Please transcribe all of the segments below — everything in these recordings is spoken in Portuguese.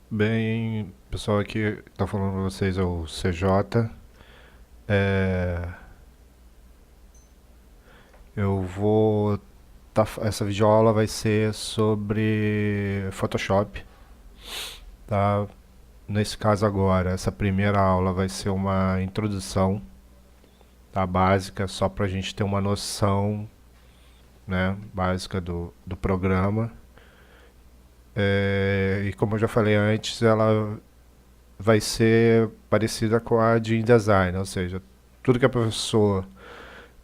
Bem, pessoal, aqui tá falando com vocês é o CJ. É, eu vou essa videoaula vai ser sobre Photoshop, tá? Nesse caso agora, essa primeira aula vai ser uma introdução, tá? Básica, só pra gente ter uma noção, né, básica do programa. E como eu já falei antes, ela vai ser parecida com a de InDesign, ou seja, tudo que a professora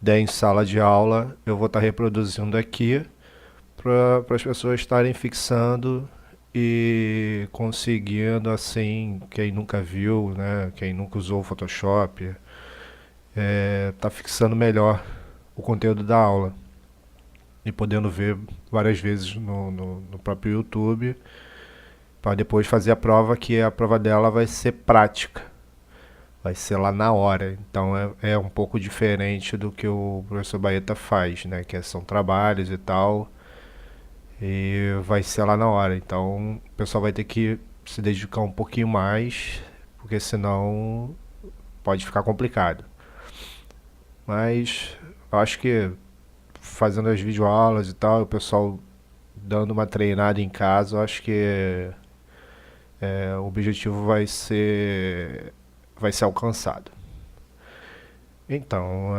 der em sala de aula, eu vou estar reproduzindo aqui para as pessoas estarem fixando e conseguindo, assim, quem nunca viu, né, quem nunca usou o Photoshop, tá fixando melhor o conteúdo da aula e podendo ver várias vezes no próprio YouTube para depois fazer a prova, que a prova dela vai ser prática. Vai ser lá na hora. Então é um pouco diferente do que o professor Baeta faz, né? Que são trabalhos e tal. E vai ser lá na hora. Então o pessoal vai ter que se dedicar um pouquinho mais, porque senão pode ficar complicado. Mas eu acho que fazendo as videoaulas e tal, o pessoal dando uma treinada em casa, eu acho que o objetivo vai ser alcançado. Então,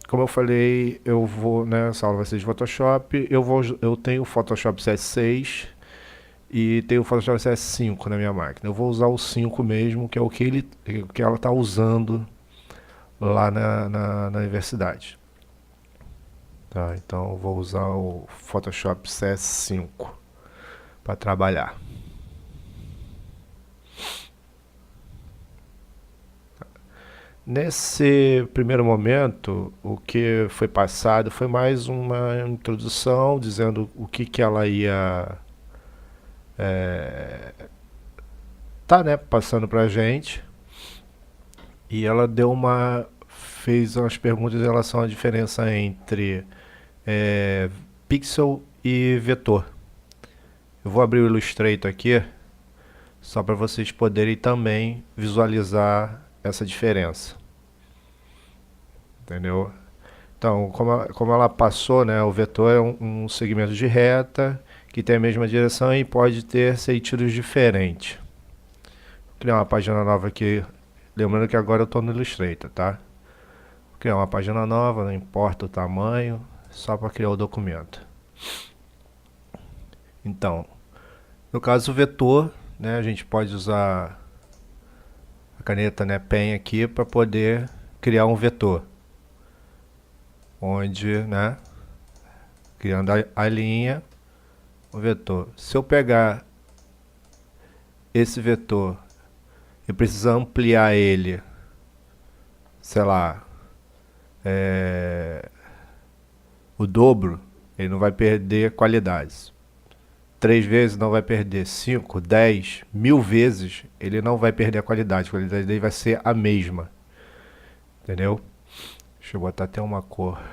como eu falei, eu vou, né, essa aula vai ser de Photoshop, eu tenho o Photoshop CS6 e tenho o Photoshop CS5 na minha máquina. Eu vou usar o 5 mesmo, que é o que ela está usando lá na universidade. Tá, então eu vou usar o Photoshop CS5 para trabalhar. Nesse primeiro momento, o que foi passado foi mais uma introdução dizendo o que ela ia tá, né, passando pra gente. E ela fez umas perguntas em relação à diferença entre pixel e vetor. Eu vou abrir o Illustrator aqui só para vocês poderem também visualizar essa diferença, entendeu? Então, como ela passou, né, o vetor é um segmento de reta que tem a mesma direção e pode ter sentidos diferentes. Vou criar uma página nova aqui, lembrando que agora eu estou no Illustrator, tá? Vou criar uma página nova, não importa o tamanho, só para criar o documento. Então, no caso o vetor, né, a gente pode usar a caneta, né, pen aqui para poder criar um vetor, onde, né, criando a linha, o vetor. Se eu pegar esse vetor e precisar ampliar ele, sei lá, o dobro, ele não vai perder qualidades. 3 vezes não vai perder, 5, 10, 1000 vezes ele não vai perder a qualidade dele vai ser a mesma, entendeu? Deixa eu botar até uma cor.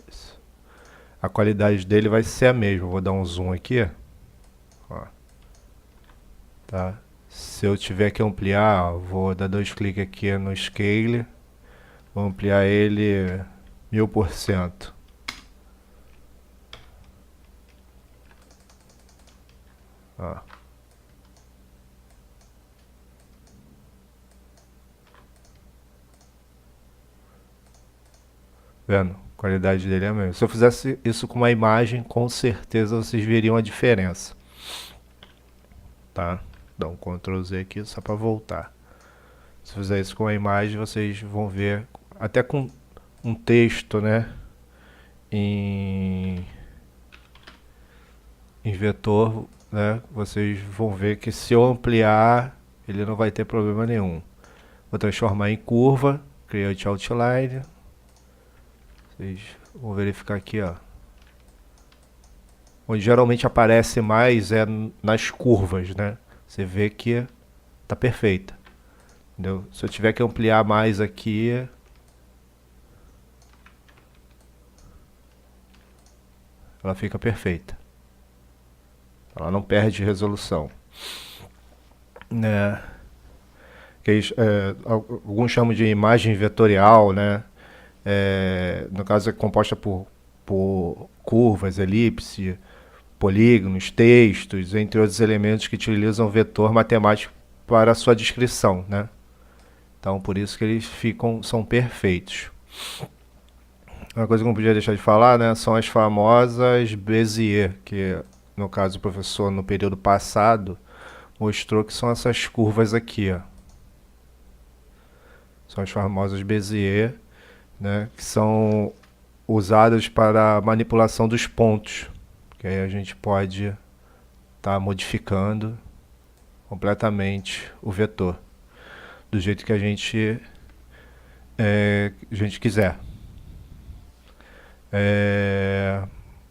Isso. A qualidade dele vai ser a mesma. Vou dar um zoom aqui. Ó. Tá? Se eu tiver que ampliar, ó, vou dar 2 cliques aqui no Scale. Vou ampliar ele 1000%. Ó. Vendo? A qualidade dele é a mesma. Se eu fizesse isso com uma imagem, com certeza vocês veriam a diferença. Tá? Dá um Ctrl Z aqui só para voltar. Se eu fizer isso com a imagem, vocês vão ver até com um texto, né, em, em vetor, né, vocês vão ver que se eu ampliar, ele não vai ter problema nenhum. Vou transformar em curva, Create Outline. Vocês vão verificar aqui, ó. Onde geralmente aparece mais é nas curvas, né? Você vê que tá perfeita. Entendeu? Se eu tiver que ampliar mais aqui, ela fica perfeita. Ela não perde resolução, né? Alguns chamam de imagem vetorial, né? No caso é composta por curvas, elipse, polígonos, textos, entre outros elementos que utilizam vetor matemático para a sua descrição, né? Então, por isso que eles são perfeitos. Uma coisa que não podia deixar de falar, né, são as famosas Bézier, que no caso o professor no período passado mostrou que são essas curvas aqui, ó. São as famosas Bézier, né, que são usadas para a manipulação dos pontos, que aí a gente pode estar modificando completamente o vetor do jeito que a gente quiser.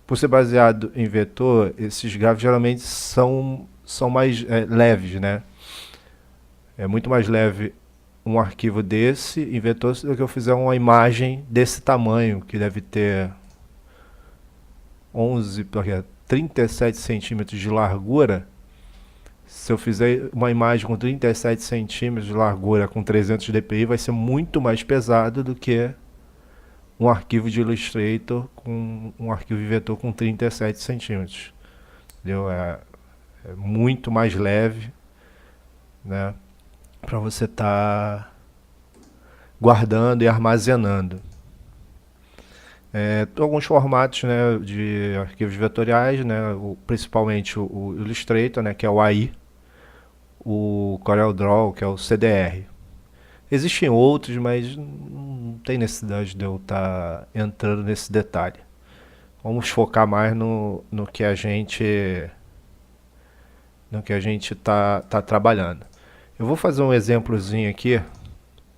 Por ser baseado em vetor, esses gráficos geralmente são mais leves, né? É muito mais leve um arquivo desse em vetor do que eu fizer uma imagem desse tamanho, que deve ter 37 centímetros de largura. Se eu fizer uma imagem com 37 centímetros de largura com 300 dpi, vai ser muito mais pesado do que um arquivo de Illustrator com um arquivo de vetor com 37 centímetros. Entendeu? É muito mais leve, né, para você estar guardando e armazenando. Alguns formatos, né, de arquivos vetoriais, né, principalmente o Illustrator, né, que é o AI, o CorelDRAW, que é o CDR. Existem outros, mas não tem necessidade de eu estar entrando nesse detalhe. Vamos focar mais no que a gente está trabalhando. Eu vou fazer um exemplozinho aqui,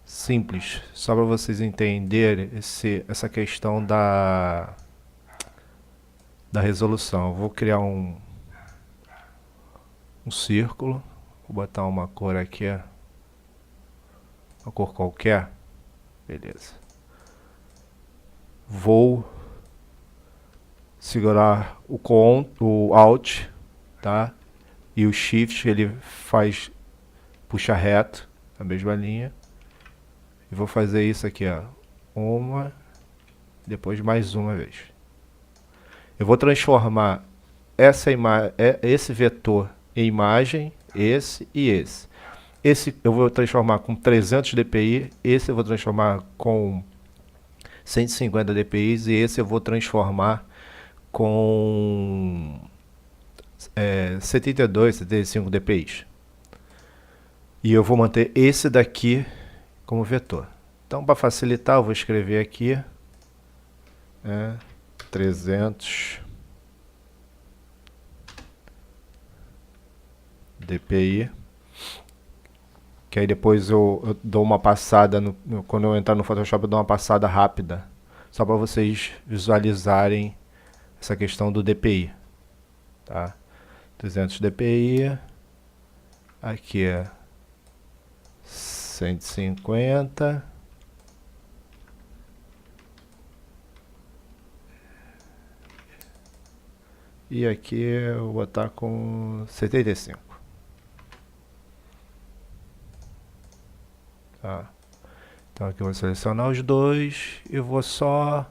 simples, só para vocês entenderem essa questão da resolução. Eu vou criar um círculo, vou botar uma cor aqui, uma cor qualquer, beleza. Vou segurar o Alt, tá? E o Shift ele puxa reto a mesma linha. E vou fazer isso aqui, ó, depois mais uma vez. Eu vou transformar esse vetor em imagem, esse e esse. Esse eu vou transformar com 300 dpi, esse eu vou transformar com 150 dpi e esse eu vou transformar com 72, 75 dpi. E eu vou manter esse daqui como vetor. Então, para facilitar, eu vou escrever aqui 300 dpi, que aí depois eu dou uma passada, quando eu entrar no Photoshop eu dou uma passada rápida, só para vocês visualizarem essa questão do dpi, tá? 300 dpi, aqui é 150, e aqui eu vou botar com 75. Tá. Então aqui eu vou selecionar os dois e vou só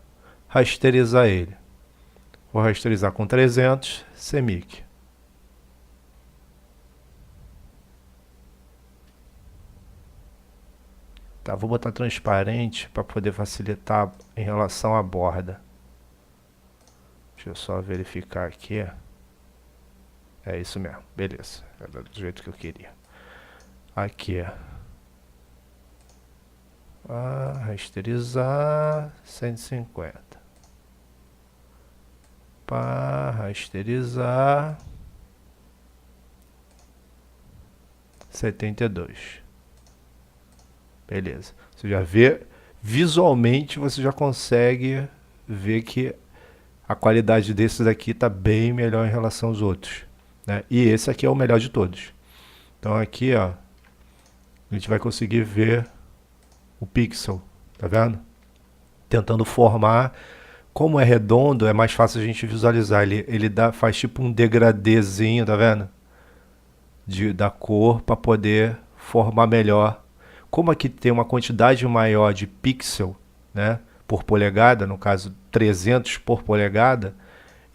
rasterizar ele. Vou rasterizar com 300 CMYK. Tá, vou botar transparente para poder facilitar em relação à borda. Deixa eu só verificar aqui. É isso mesmo, beleza. Era do jeito que eu queria. Aqui, rasterizar 150. Para rasterizar 72. Beleza. Você já vê, visualmente você já consegue ver que a qualidade desses daqui está bem melhor em relação aos outros, né? E esse aqui é o melhor de todos. Então aqui, ó, a gente vai conseguir ver o pixel, tá vendo? Tentando formar como é redondo, é mais fácil a gente visualizar. Ele faz tipo um degradêzinho, tá vendo? Da cor para poder formar melhor. Como aqui tem uma quantidade maior de pixel, né, por polegada, no caso 300 por polegada,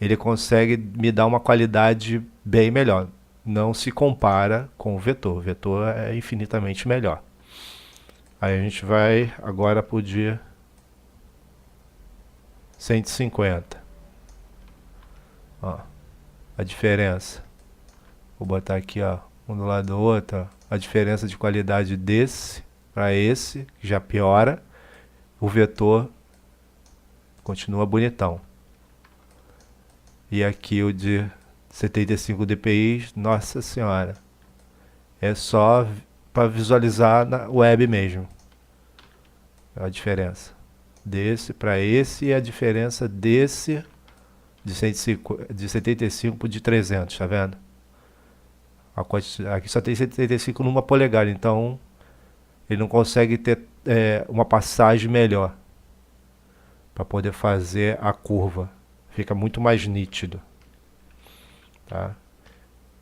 ele consegue me dar uma qualidade bem melhor. Não se compara com o vetor. O vetor é infinitamente melhor. Aí a gente vai agora para o dia 150. Ó, a diferença. Vou botar aqui, ó, um do lado do outro, ó, a diferença de qualidade desse para esse, que já piora. O vetor continua bonitão. E aqui o de 75 dpi, nossa senhora. É só para visualizar na web mesmo. A diferença desse para esse e a diferença desse de 75 de 300, tá vendo? Aqui só tem 75 numa polegada, então ele não consegue ter uma passagem melhor para poder fazer a curva. Fica muito mais nítido, tá?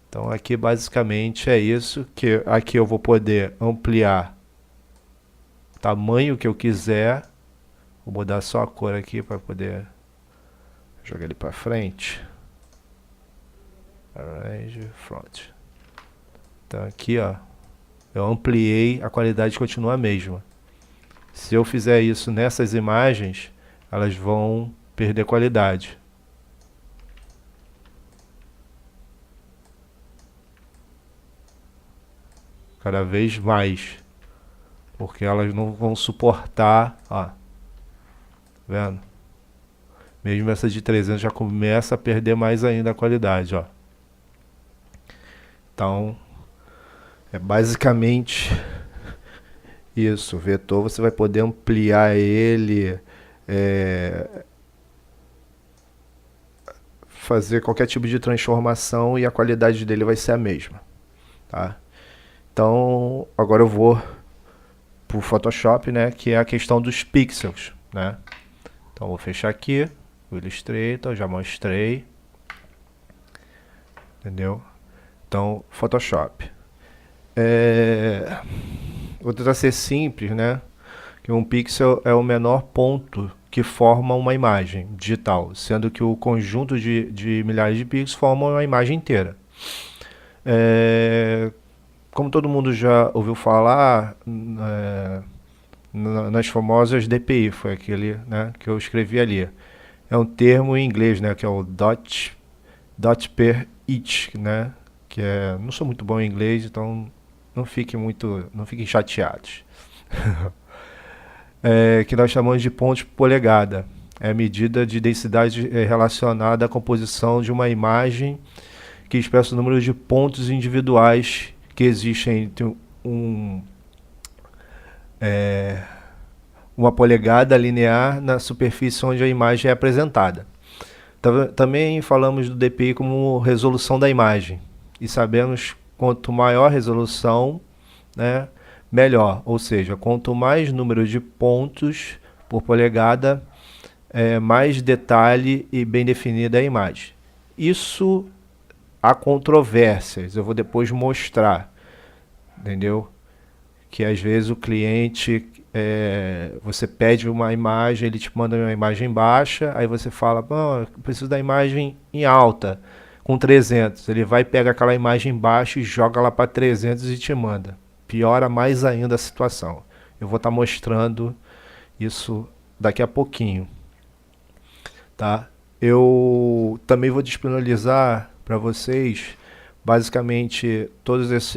Então aqui basicamente é isso, que aqui eu vou poder ampliar o tamanho que eu quiser. Vou mudar só a cor aqui para poder jogar ele para frente. Arrange front. Então aqui, ó, eu ampliei, a qualidade continua a mesma. Se eu fizer isso nessas imagens, elas vão perder qualidade. Cada vez mais. Porque elas não vão suportar, ó. Tá vendo? Mesmo essa de 300 já começa a perder mais ainda a qualidade, ó. Então, é basicamente isso. O vetor você vai poder ampliar ele, fazer qualquer tipo de transformação e a qualidade dele vai ser a mesma, tá? Então, agora eu vou pro Photoshop, né, que é a questão dos pixels, né? Então vou fechar aqui o Illustrator, já mostrei, entendeu? Então, Photoshop. Vou tentar ser simples, né? Que um pixel é o menor ponto que forma uma imagem digital, sendo que o conjunto de milhares de pixels forma uma imagem inteira. Como todo mundo já ouviu falar, nas famosas DPI, foi aquele, né, que eu escrevi ali. É um termo em inglês, né, que é o dot per inch, né, que é, não sou muito bom em inglês, então não fiquem chateados. Que nós chamamos de pontos por polegada. É a medida de densidade relacionada à composição de uma imagem que expressa o número de pontos individuais que existem entre uma polegada linear na superfície onde a imagem é apresentada. Também falamos do DPI como resolução da imagem. E sabemos quanto maior a resolução, né, melhor. Ou seja, quanto mais número de pontos por polegada, mais detalhe e bem definida a imagem. Isso há controvérsias, eu vou depois mostrar, entendeu? Que às vezes o cliente, você pede uma imagem, ele te manda uma imagem baixa, aí você fala, eu preciso da imagem em alta, com 300. Ele vai pegar aquela imagem baixa e joga lá para 300 e te manda. Piora mais ainda a situação. Eu vou estar mostrando isso daqui a pouquinho, tá? Eu também vou disponibilizar para vocês basicamente todas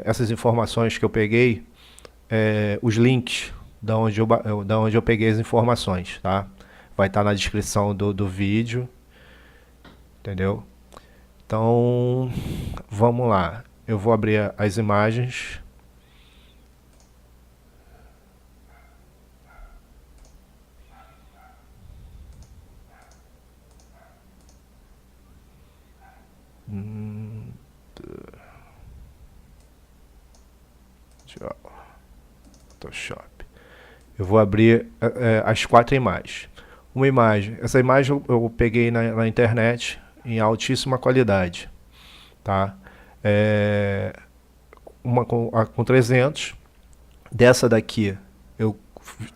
essas informações que eu peguei, os links da onde eu peguei as informações, tá? Vai estar na descrição do vídeo, entendeu? Então, vamos lá. Eu vou abrir as imagens. Photoshop. Eu vou abrir as 4 imagens. uma imagem. Essa imagem eu peguei na internet em altíssima qualidade, tá? Uma com 300. Dessa daqui eu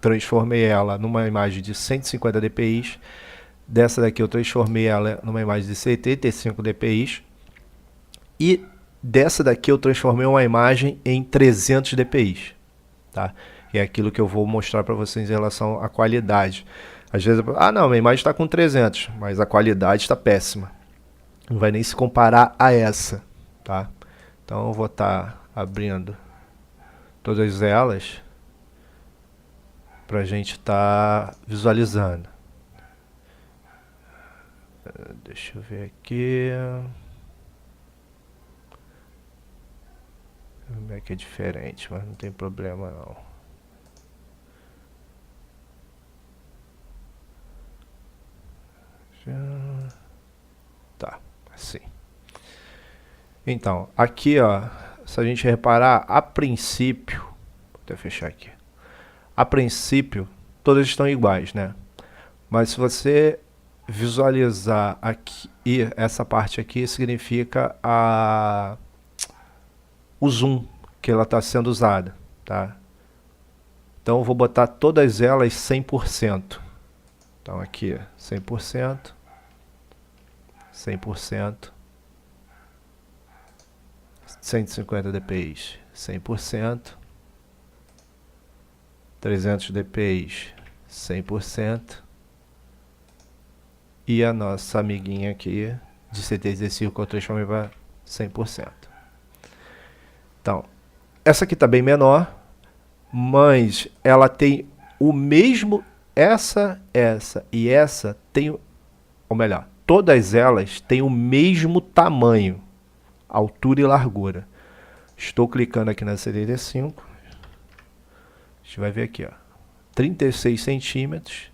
transformei ela numa imagem de 150 dpi. Dessa daqui eu transformei ela numa imagem de 75 dpi. E dessa daqui eu transformei uma imagem em 300 dpi, tá? É aquilo que eu vou mostrar para vocês em relação à qualidade. Às vezes, não, minha imagem está com 300, mas a qualidade está péssima. Não vai nem se comparar a essa, tá? Então eu vou estar abrindo todas elas para a gente estar visualizando. Deixa eu ver aqui. Como é que é diferente, mas não tem problema não. Tá, assim. Então, aqui ó, se a gente reparar, a princípio, vou até fechar aqui. A princípio, todas estão iguais, né? Mas se você visualizar aqui, essa parte aqui significa o zoom que ela está sendo usada, tá? Então eu vou botar todas elas 100%. Então aqui 100%, 100%, 150 dpi, 100%, 300 dpi, 100%, e a nossa amiguinha aqui de 75 eu transformei para 100%. Então, essa aqui está bem menor, mas ela tem o mesmo, essa e essa tem, ou melhor, todas elas têm o mesmo tamanho, altura e largura. Estou clicando aqui na 75, a gente vai ver aqui, ó, 36 centímetros,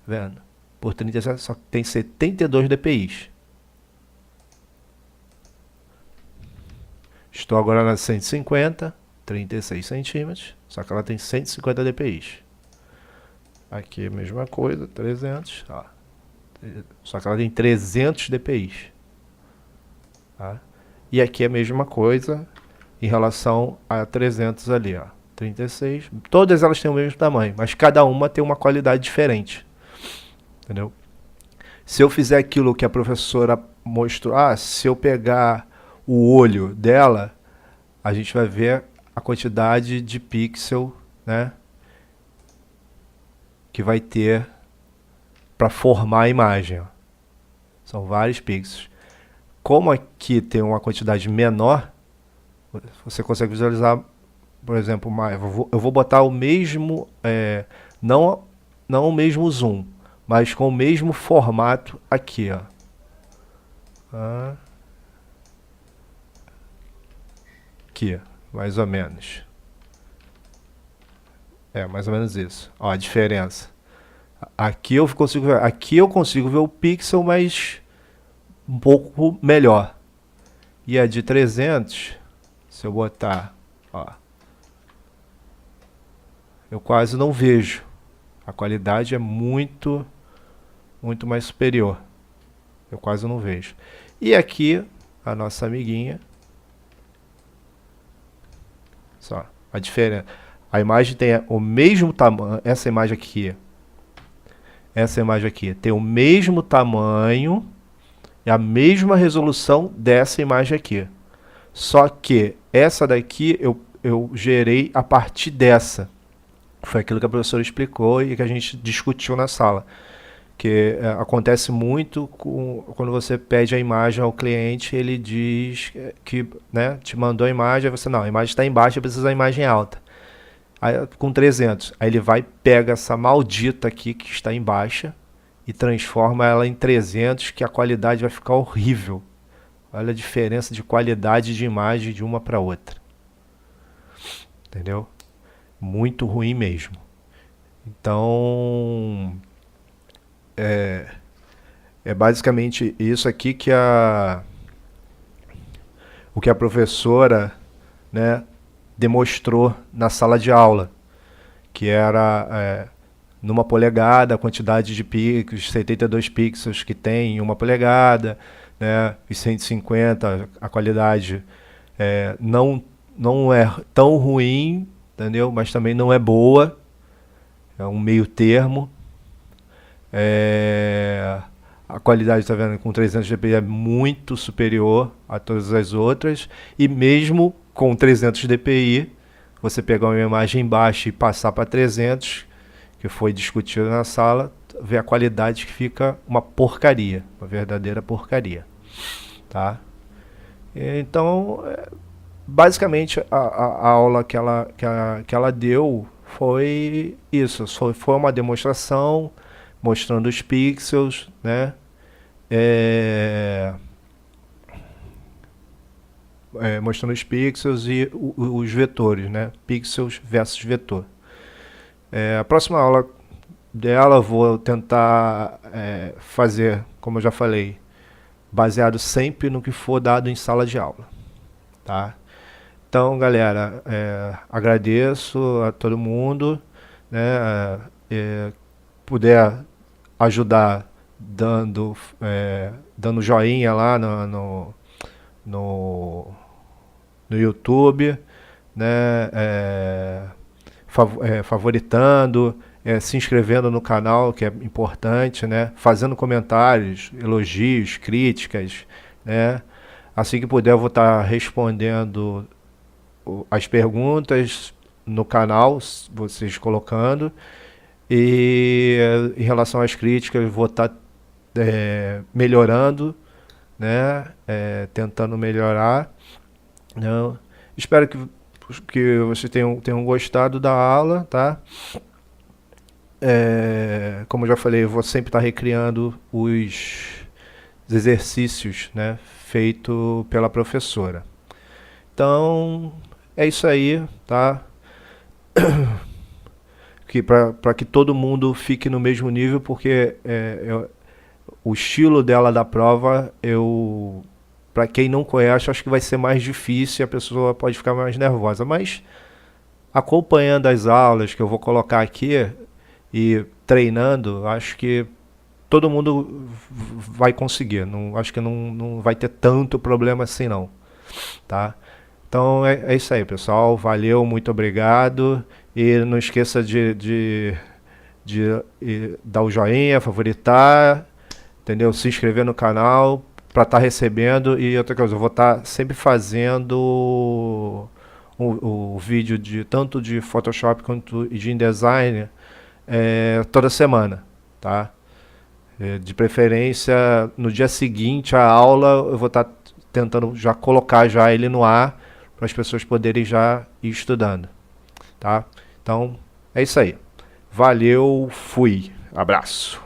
vendo? Por 37, só que tem 72 dpi. Estou agora na 150, 36 centímetros, só que ela tem 150 dpi. Aqui é a mesma coisa, 300, ó, só que ela tem 300 dpi. Tá? E aqui é a mesma coisa em relação a 300 ali, ó, 36. Todas elas têm o mesmo tamanho, mas cada uma tem uma qualidade diferente. Entendeu? Se eu fizer aquilo que a professora mostrou, se eu pegar o olho dela, a gente vai ver a quantidade de pixel, né, que vai ter para formar a imagem. Ó. São vários pixels. Como aqui tem uma quantidade menor, você consegue visualizar, por exemplo, mais. Eu vou botar o mesmo, não o mesmo zoom, mas com o mesmo formato aqui, ó. Aqui, mais ou menos. É, mais ou menos isso. Ó, a diferença. Aqui eu consigo ver o pixel, mas um pouco melhor. E a de 300, se eu botar, ó, eu quase não vejo. A qualidade é muito mais superior. Eu quase não vejo. E aqui, a nossa amiguinha. Só, a diferença. A imagem tem o mesmo tamanho. Essa imagem aqui tem o mesmo tamanho e a mesma resolução dessa imagem aqui. Só que essa daqui eu gerei a partir dessa. Foi aquilo que a professora explicou e que a gente discutiu na sala. Que acontece muito quando você pede a imagem ao cliente, ele diz que, né, te mandou a imagem, aí você, não, a imagem está embaixo, eu preciso da imagem alta. Aí, com 300, aí ele vai, pega essa maldita aqui que está em baixa e transforma ela em 300, que a qualidade vai ficar horrível. Olha a diferença de qualidade de imagem de uma para outra. Entendeu? Muito ruim mesmo. Então, é basicamente isso aqui que o que a professora, né, demonstrou na sala de aula, que era numa polegada, a quantidade de pixels, 72 pixels que tem em uma polegada, né? E 150, a qualidade não é tão ruim, entendeu? Mas também não é boa, é um meio termo. A qualidade, tá vendo, com 300 dpi é muito superior a todas as outras, e mesmo com 300 dpi, você pegar uma imagem baixa e passar para 300, que foi discutido na sala, vê a qualidade que fica uma porcaria, uma verdadeira porcaria, tá? Então, basicamente, a aula que ela deu foi isso, foi uma demonstração mostrando os pixels, né? Mostrando os pixels e os vetores, né? Pixels versus vetor. A próxima aula dela eu vou tentar fazer, como eu já falei, baseado sempre no que for dado em sala de aula, tá? Então, galera, agradeço a todo mundo, né? Puder ajudar dando joinha lá no YouTube, né? Favoritando, se inscrevendo no canal, que é importante, né? Fazendo comentários, elogios, críticas, né? Assim que puder, eu vou estar respondendo as perguntas no canal, vocês colocando. E em relação às críticas, eu vou estar melhorando, né? Tentando melhorar. Né? Espero que vocês tenham gostado da aula, tá? Como eu já falei, eu vou sempre estar recriando os exercícios, né, feito pela professora. Então, é isso aí, tá? Para que todo mundo fique no mesmo nível, porque o estilo dela da prova, para quem não conhece, acho que vai ser mais difícil e a pessoa pode ficar mais nervosa. Mas acompanhando as aulas que eu vou colocar aqui e treinando, acho que todo mundo vai conseguir. Não, acho que não vai ter tanto problema assim não, tá? Então é isso aí, pessoal. Valeu, muito obrigado. E não esqueça de dar o joinha, favoritar, entendeu? Se inscrever no canal para estar recebendo. E outra coisa, eu vou estar sempre fazendo o vídeo tanto de Photoshop quanto de InDesign toda semana, tá? De preferência no dia seguinte à aula eu vou estar tentando já colocar já ele no ar para as pessoas poderem já ir estudando, tá? Então é isso aí. Valeu, fui, abraço.